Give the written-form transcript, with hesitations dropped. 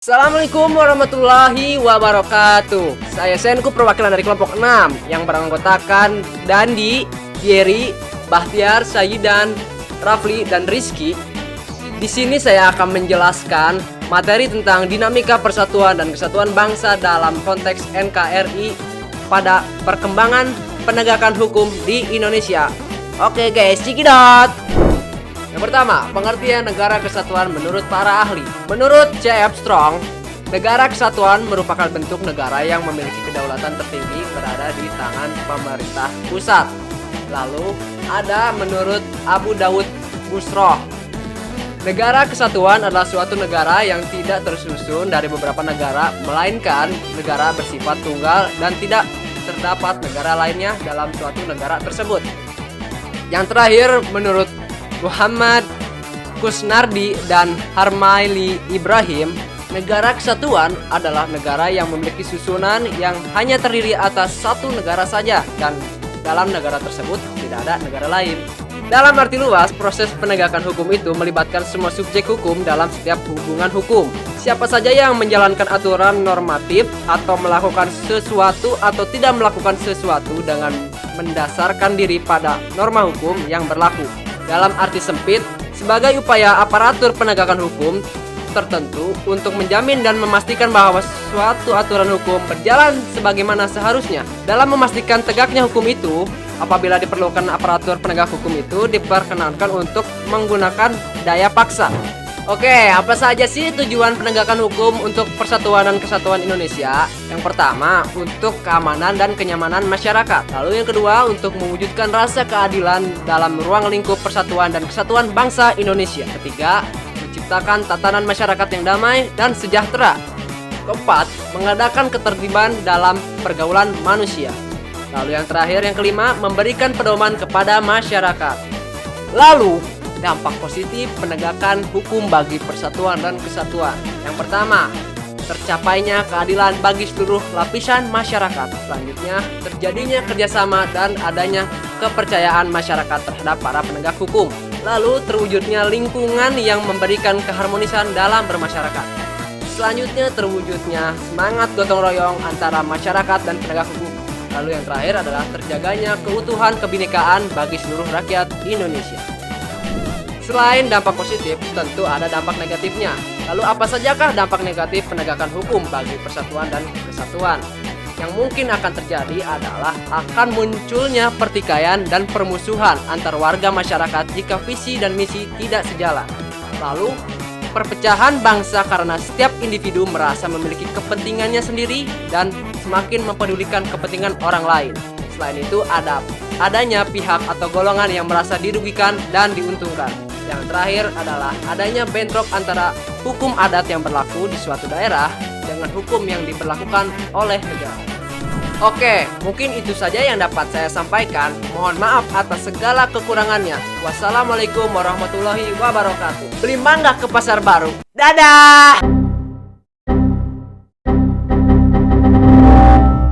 Assalamualaikum warahmatullahi wabarakatuh. Saya Senku, perwakilan dari kelompok 6 yang beranggotakan Dandi, Jerry, Bahtiar, Sayyidan, Rafli, dan Rizky. Di sini saya akan menjelaskan materi tentang dinamika persatuan dan kesatuan bangsa dalam konteks NKRI pada perkembangan penegakan hukum di Indonesia. Oke guys, cekidot. Yang pertama, pengertian negara kesatuan menurut para ahli. Menurut C.F. Strong, negara kesatuan merupakan bentuk negara yang memiliki kedaulatan tertinggi berada di tangan pemerintah pusat. Lalu ada menurut Abu Dawud Busroh, negara kesatuan adalah suatu negara yang tidak tersusun dari beberapa negara, melainkan negara bersifat tunggal dan tidak terdapat negara lainnya dalam suatu negara tersebut. Yang terakhir, menurut Muhammad Kusnardi dan Harmaili Ibrahim, negara kesatuan adalah negara yang memiliki susunan yang hanya terdiri atas satu negara saja dan dalam negara tersebut tidak ada negara lain. Dalam arti luas, proses penegakan hukum itu melibatkan semua subjek hukum dalam setiap hubungan hukum. Siapa saja yang menjalankan aturan normatif atau melakukan sesuatu atau tidak melakukan sesuatu dengan mendasarkan diri pada norma hukum yang berlaku. Dalam arti sempit, sebagai upaya aparatur penegakan hukum tertentu untuk menjamin dan memastikan bahwa suatu aturan hukum berjalan sebagaimana seharusnya. Dalam memastikan tegaknya hukum itu, apabila diperlukan aparatur penegak hukum itu diperkenankan untuk menggunakan daya paksa. Oke, apa saja sih tujuan penegakan hukum untuk persatuan dan kesatuan Indonesia? Yang pertama, untuk keamanan dan kenyamanan masyarakat. Lalu yang kedua, untuk mewujudkan rasa keadilan dalam ruang lingkup persatuan dan kesatuan bangsa Indonesia. Ketiga, menciptakan tatanan masyarakat yang damai dan sejahtera. Keempat, mengadakan ketertiban dalam pergaulan manusia. Lalu yang terakhir, yang kelima, memberikan pedoman kepada masyarakat. Lalu, dampak positif penegakan hukum bagi persatuan dan kesatuan. Yang pertama, tercapainya keadilan bagi seluruh lapisan masyarakat. Selanjutnya, terjadinya kerjasama dan adanya kepercayaan masyarakat terhadap para penegak hukum. Lalu, terwujudnya lingkungan yang memberikan keharmonisan dalam bermasyarakat. Selanjutnya, terwujudnya semangat gotong royong antara masyarakat dan penegak hukum. Lalu yang terakhir adalah terjaganya keutuhan kebinekaan bagi seluruh rakyat Indonesia. Selain dampak positif, tentu ada dampak negatifnya. Lalu apa sajakah dampak negatif penegakan hukum bagi persatuan dan kesatuan? Yang mungkin akan terjadi adalah akan munculnya pertikaian dan permusuhan antar warga masyarakat jika visi dan misi tidak sejalan. Lalu, perpecahan bangsa karena setiap individu merasa memiliki kepentingannya sendiri dan semakin mempedulikan kepentingan orang lain. Selain itu, adanya pihak atau golongan yang merasa dirugikan dan diuntungkan. Yang terakhir adalah adanya bentrok antara hukum adat yang berlaku di suatu daerah dengan hukum yang diberlakukan oleh negara. Oke, mungkin itu saja yang dapat saya sampaikan. Mohon maaf atas segala kekurangannya. Wassalamualaikum warahmatullahi wabarakatuh. Beli mangga ke pasar baru. Dadah!